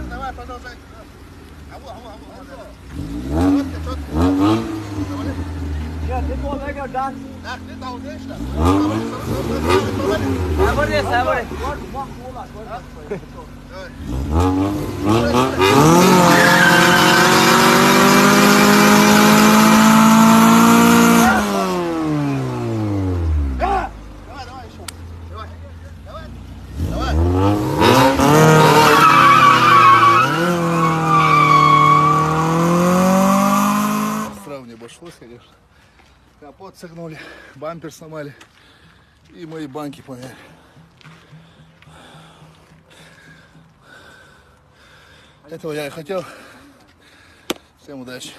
давай, продолжай. Нет, ты помогай, да? Так, ты там здесь, да? Sabır. Давай, давай еще. Давай. Давай. Давай. Сразу не обошлось, конечно. Капот согнули, бампер сломали и мои банки поменяли. Этого я и хотел. Всем удачи.